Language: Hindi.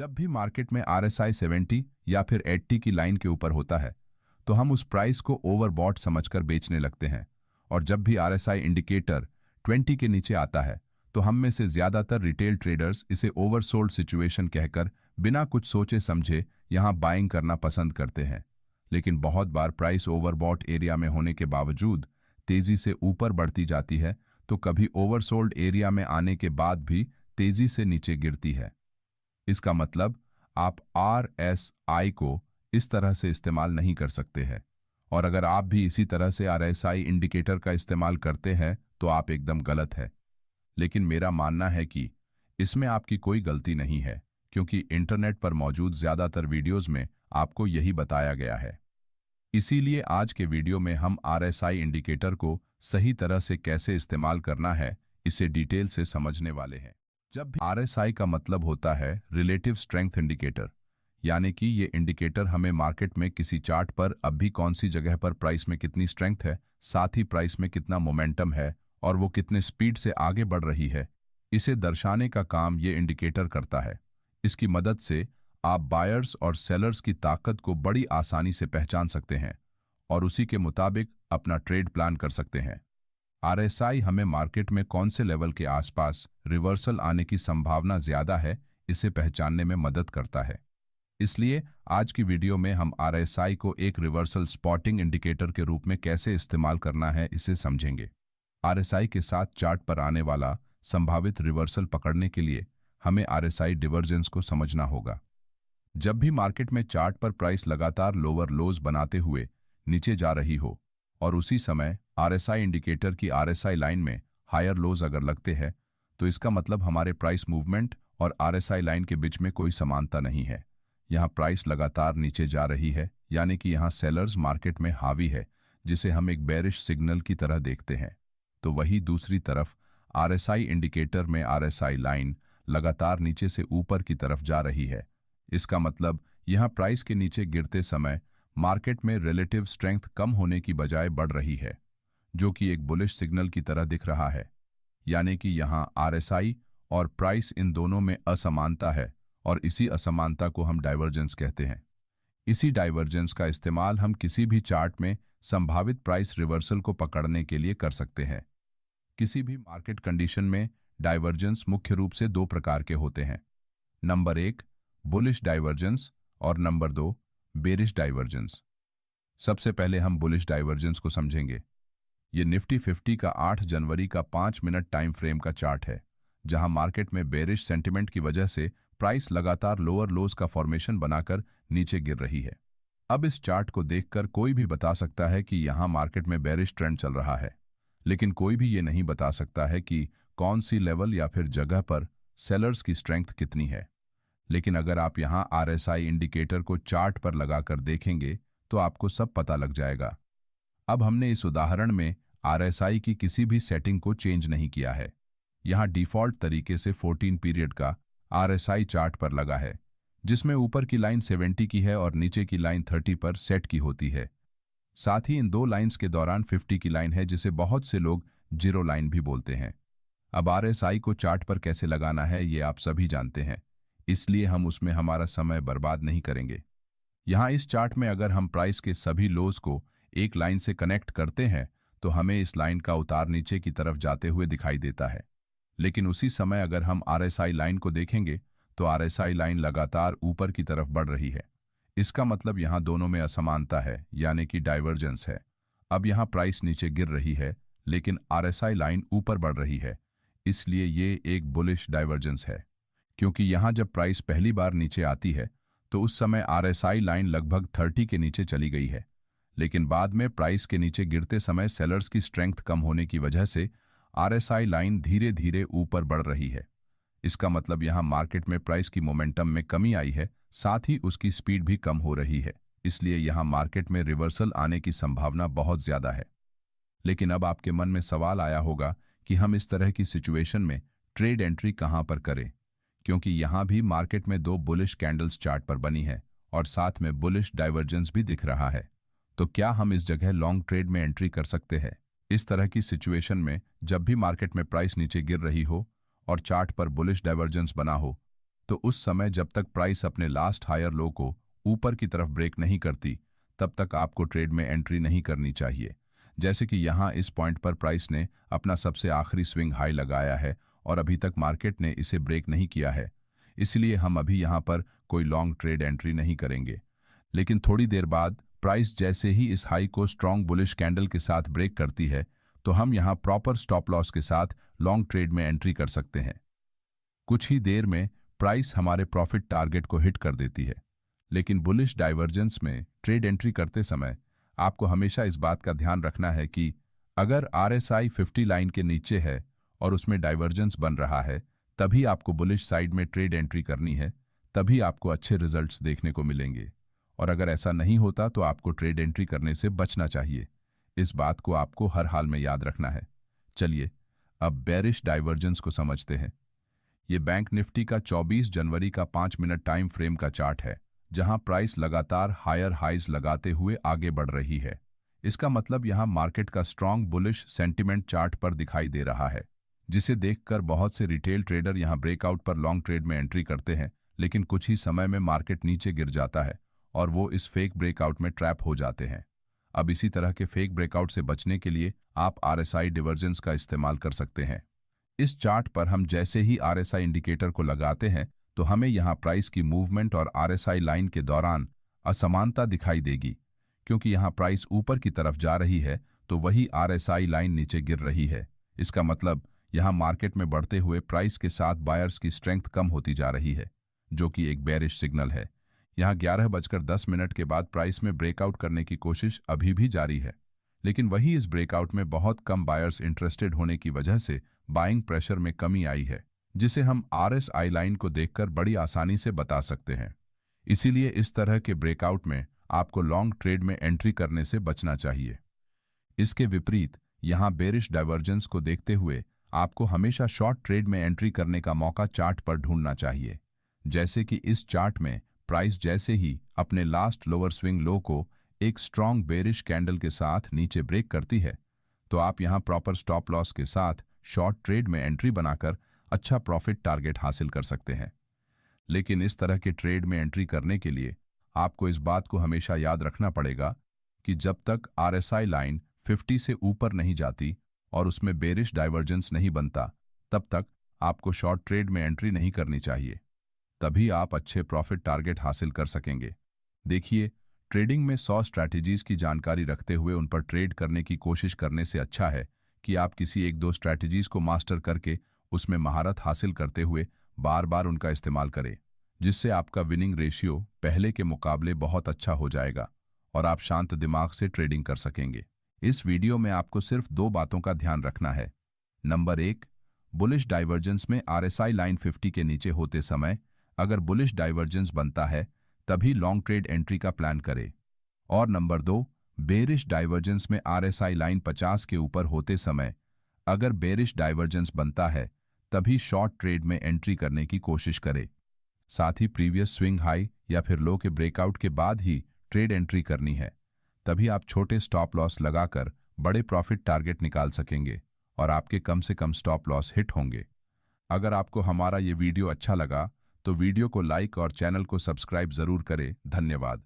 जब भी मार्केट में आरएसआई 70 या फिर 80 की लाइन के ऊपर होता है तो हम उस प्राइस को ओवरबॉट समझकर बेचने लगते हैं, और जब भी आरएसआई इंडिकेटर 20 के नीचे आता है तो हम में से ज्यादातर रिटेल ट्रेडर्स इसे ओवरसोल्ड सिचुएशन कहकर बिना कुछ सोचे समझे यहां बाइंग करना पसंद करते हैं। लेकिन बहुत बार प्राइस ओवरबॉट एरिया में होने के बावजूद तेजी से ऊपर बढ़ती जाती है, तो कभी ओवरसोल्ड एरिया में आने के बाद भी तेजी से नीचे गिरती है। इसका मतलब आप आरएसआई को इस तरह से इस्तेमाल नहीं कर सकते हैं, और अगर आप भी इसी तरह से आरएसआई इंडिकेटर का इस्तेमाल करते हैं तो आप एकदम गलत है। लेकिन मेरा मानना है कि इसमें आपकी कोई गलती नहीं है, क्योंकि इंटरनेट पर मौजूद ज्यादातर वीडियोस में आपको यही बताया गया है। इसीलिए आज के वीडियो में हम आरएसआई इंडिकेटर को सही तरह से कैसे इस्तेमाल करना है इसे डिटेल से समझने वाले हैं। जब भी आरएसआई का मतलब होता है रिलेटिव स्ट्रेंथ इंडिकेटर, यानी कि ये इंडिकेटर हमें मार्केट में किसी चार्ट पर अब भी कौन सी जगह पर प्राइस में कितनी स्ट्रेंथ है, साथ ही प्राइस में कितना मोमेंटम है और वो कितने स्पीड से आगे बढ़ रही है, इसे दर्शाने का काम ये इंडिकेटर करता है। इसकी मदद से आप बायर्स और सेलर्स की ताकत को बड़ी आसानी से पहचान सकते हैं और उसी के मुताबिक अपना ट्रेड प्लान कर सकते हैं। आरएसआई हमें मार्केट में कौन से लेवल के आसपास रिवर्सल आने की संभावना ज्यादा है इसे पहचानने में मदद करता है। इसलिए आज की वीडियो में हम आरएसआई को एक रिवर्सल स्पॉटिंग इंडिकेटर के रूप में कैसे इस्तेमाल करना है इसे समझेंगे। आरएसआई के साथ चार्ट पर आने वाला संभावित रिवर्सल पकड़ने के लिए हमें आरएसआई डिवर्जेंस को समझना होगा। जब भी मार्केट में चार्ट पर प्राइस लगातार लोअर लोज बनाते हुए नीचे जा रही हो और उसी समय आरएसआई इंडिकेटर की आरएसआई लाइन में हायर लोज अगर लगते हैं, तो इसका मतलब हमारे प्राइस मूवमेंट और आरएसआई लाइन के बीच में कोई समानता नहीं है। यहाँ प्राइस लगातार नीचे जा रही है, यानी कि यहाँ सेलर्स मार्केट में हावी है, जिसे हम एक बेरिश सिग्नल की तरह देखते हैं। तो वही दूसरी तरफ आरएसआई इंडिकेटर में आरएसआई लाइन लगातार नीचे से ऊपर की तरफ जा रही है। इसका मतलब यहाँ प्राइस के नीचे गिरते समय मार्केट में रिलेटिव स्ट्रेंथ कम होने की बजाय बढ़ रही है, जो कि एक बुलिश सिग्नल की तरह दिख रहा है। यानी कि यहाँ आरएसआई और प्राइस इन दोनों में असमानता है, और इसी असमानता को हम डाइवर्जेंस कहते हैं। इसी डाइवर्जेंस का इस्तेमाल हम किसी भी चार्ट में संभावित प्राइस रिवर्सल को पकड़ने के लिए कर सकते हैं। किसी भी मार्केट कंडीशन में डाइवर्जेंस मुख्य रूप से दो प्रकार के होते हैं। नंबर 1 बुलिश डाइवर्जेंस और नंबर 2 बेरिश डाइवर्जेंस। सबसे पहले हम बुलिश डाइवर्जेंस को समझेंगे। ये निफ्टी 50 का 8 जनवरी का 5 मिनट टाइम फ्रेम का चार्ट है, जहां मार्केट में बेरिश सेंटिमेंट की वजह से प्राइस लगातार लोअर लोज का फॉर्मेशन बनाकर नीचे गिर रही है। अब इस चार्ट को देखकर कोई भी बता सकता है कि यहां मार्केट में बेरिश ट्रेंड चल रहा है, लेकिन कोई भी ये नहीं बता सकता है कि कौन सी लेवल या फिर जगह पर सेलर्स की स्ट्रेंथ कितनी है। लेकिन अगर आप यहां आरएसआई इंडिकेटर को चार्ट पर लगाकर देखेंगे तो आपको सब पता लग जाएगा। अब हमने इस उदाहरण में आरएसआई की किसी भी सेटिंग को चेंज नहीं किया है। यहां डिफॉल्ट तरीके से 14 पीरियड का आरएसआई चार्ट पर लगा है, जिसमें ऊपर की लाइन 70 की है और नीचे की लाइन 30 पर सेट की होती है। साथ ही इन दो लाइंस के दौरान 50 की लाइन है, जिसे बहुत से लोग जीरो लाइन भी बोलते हैं। अब आरएसआई को चार्ट पर कैसे लगाना है ये आप सभी जानते हैं, इसलिए हम उसमें हमारा समय बर्बाद नहीं करेंगे। यहाँ इस चार्ट में अगर हम प्राइस के सभी लोज को एक लाइन से कनेक्ट करते हैं तो हमें इस लाइन का उतार नीचे की तरफ जाते हुए दिखाई देता है। लेकिन उसी समय अगर हम आरएसआई लाइन को देखेंगे तो आरएसआई लाइन लगातार ऊपर की तरफ बढ़ रही है। इसका मतलब यहाँ दोनों में असमानता है, यानी कि डाइवर्जेंस है। अब यहाँ प्राइस नीचे गिर रही है लेकिन आरएसआई लाइन ऊपर बढ़ रही है, इसलिए ये एक बुलिश डाइवर्जेंस है। क्योंकि यहाँ जब प्राइस पहली बार नीचे आती है तो उस समय आरएसआई लाइन लगभग 30 के नीचे चली गई है, लेकिन बाद में प्राइस के नीचे गिरते समय सेलर्स की स्ट्रेंथ कम होने की वजह से आरएसआई लाइन धीरे धीरे ऊपर बढ़ रही है। इसका मतलब यहाँ मार्केट में प्राइस की मोमेंटम में कमी आई है, साथ ही उसकी स्पीड भी कम हो रही है, इसलिए यहाँ मार्केट में रिवर्सल आने की संभावना बहुत ज्यादा है। लेकिन अब आपके मन में सवाल आया होगा कि हम इस तरह की सिचुएशन में ट्रेड एंट्री कहां पर करें, क्योंकि यहां भी मार्केट में दो बुलिश कैंडल्स चार्ट पर बनी है और साथ में बुलिश डाइवर्जेंस भी दिख रहा है। तो क्या हम इस जगह लॉन्ग ट्रेड में एंट्री कर सकते हैं? इस तरह की सिचुएशन में जब भी मार्केट में प्राइस नीचे गिर रही हो और चार्ट पर बुलिश डाइवर्जेंस बना हो, तो उस समय जब तक प्राइस अपने लास्ट हायर लो को ऊपर की तरफ ब्रेक नहीं करती, तब तक आपको ट्रेड में एंट्री नहीं करनी चाहिए। जैसे कि यहाँ इस पॉइंट पर प्राइस ने अपना सबसे आखिरी स्विंग हाई लगाया है और अभी तक मार्केट ने इसे ब्रेक नहीं किया है, इसलिए हम अभी यहाँ पर कोई लॉन्ग ट्रेड एंट्री नहीं करेंगे। लेकिन थोड़ी देर बाद प्राइस जैसे ही इस हाई को स्ट्रॉन्ग बुलिश कैंडल के साथ ब्रेक करती है, तो हम यहाँ प्रॉपर स्टॉप लॉस के साथ लॉन्ग ट्रेड में एंट्री कर सकते हैं। कुछ ही देर में प्राइस हमारे प्रॉफिट टारगेट को हिट कर देती है। लेकिन बुलिश डाइवर्जेंस में ट्रेड एंट्री करते समय आपको हमेशा इस बात का ध्यान रखना है कि अगर RSI 50 लाइन के नीचे है और उसमें डाइवर्जेंस बन रहा है, तभी आपको बुलिश साइड में ट्रेड एंट्री करनी है, तभी आपको अच्छे रिजल्ट्स देखने को मिलेंगे। और अगर ऐसा नहीं होता तो आपको ट्रेड एंट्री करने से बचना चाहिए। इस बात को आपको हर हाल में याद रखना है। चलिए अब बेरिश डाइवर्जेंस को समझते हैं। ये बैंक निफ्टी का 24 जनवरी का 5 मिनट टाइम फ्रेम का चार्ट है, जहां प्राइस लगातार हायर हाइज लगाते हुए आगे बढ़ रही है। इसका मतलब यहां मार्केट का स्ट्रॉन्ग बुलिश सेंटिमेंट चार्ट पर दिखाई दे रहा है, जिसे देखकर बहुत से रिटेल ट्रेडर यहां ब्रेकआउट पर लॉन्ग ट्रेड में एंट्री करते हैं। लेकिन कुछ ही समय में मार्केट नीचे गिर जाता है और वो इस फेक ब्रेकआउट में ट्रैप हो जाते हैं। अब इसी तरह के फेक ब्रेकआउट से बचने के लिए आप RSI डिवर्जेंस का इस्तेमाल कर सकते हैं। इस चार्ट पर हम जैसे ही RSI इंडिकेटर को लगाते हैं, तो हमें यहाँ प्राइस की मूवमेंट और RSI लाइन के दौरान असमानता दिखाई देगी। क्योंकि यहाँ प्राइस ऊपर की तरफ जा रही है, तो वही RSI लाइन नीचे गिर रही है। इसका मतलब यहाँ मार्केट में बढ़ते हुए प्राइस के साथ बायर्स की स्ट्रेंथ कम होती जा रही है, जो कि एक बेरिश सिग्नल है। यहाँ 11:10 के बाद प्राइस में ब्रेकआउट करने की कोशिश अभी भी जारी है, लेकिन वही इस ब्रेकआउट में बहुत कम बायर्स इंटरेस्टेड होने की वजह से बाइंग प्रेशर में कमी आई है, जिसे हम RSI लाइन को देखकर बड़ी आसानी से बता सकते हैं। इसीलिए इस तरह के ब्रेकआउट में आपको लॉन्ग ट्रेड में एंट्री करने से बचना चाहिए। इसके विपरीत यहाँ बेरिश डाइवर्जेंस को देखते हुए आपको हमेशा शॉर्ट ट्रेड में एंट्री करने का मौका चार्ट पर ढूंढना चाहिए। जैसे कि इस चार्ट में प्राइस जैसे ही अपने लास्ट लोअर स्विंग लो को एक स्ट्रॉन्ग बेरिश कैंडल के साथ नीचे ब्रेक करती है, तो आप यहां प्रॉपर स्टॉप लॉस के साथ शॉर्ट ट्रेड में एंट्री बनाकर अच्छा प्रॉफिट टारगेट हासिल कर सकते हैं। लेकिन इस तरह के ट्रेड में एंट्री करने के लिए आपको इस बात को हमेशा याद रखना पड़ेगा कि जब तक RSI लाइन 50 से ऊपर नहीं जाती और उसमें बेरिश डाइवर्जेंस नहीं बनता, तब तक आपको शॉर्ट ट्रेड में एंट्री नहीं करनी चाहिए। तभी आप अच्छे प्रॉफिट टारगेट हासिल कर सकेंगे। देखिए, ट्रेडिंग में 100 स्ट्रैटेजीज की जानकारी रखते हुए उन पर ट्रेड करने की कोशिश करने से अच्छा है कि आप किसी 1-2 स्ट्रैटेजीज को मास्टर करके उसमें महारत हासिल करते हुए बार बार उनका इस्तेमाल करें, जिससे आपका विनिंग रेशियो पहले के मुकाबले बहुत अच्छा हो जाएगा और आप शांत दिमाग से ट्रेडिंग कर सकेंगे। इस वीडियो में आपको सिर्फ 2 बातों का ध्यान रखना है। नंबर 1, बुलिश डाइवर्जेंस में RSI लाइन 50 के नीचे होते समय अगर बुलिश डाइवर्जेंस बनता है, तभी लॉन्ग ट्रेड एंट्री का प्लान करें। और नंबर 2, बेरिश डाइवर्जेंस में RSI लाइन 50 के ऊपर होते समय अगर बेरिश डाइवर्जेंस बनता है, तभी शॉर्ट ट्रेड में एंट्री करने की कोशिश करें। साथ ही प्रीवियस स्विंग हाई या फिर लो के ब्रेकआउट के बाद ही ट्रेड एंट्री करनी है, तभी आप छोटे स्टॉप लॉस लगाकर बड़े प्रॉफिट टारगेट निकाल सकेंगे और आपके कम से कम स्टॉप लॉस हिट होंगे। अगर आपको हमारा ये वीडियो अच्छा लगा तो वीडियो को लाइक और चैनल को सब्सक्राइब जरूर करें। धन्यवाद।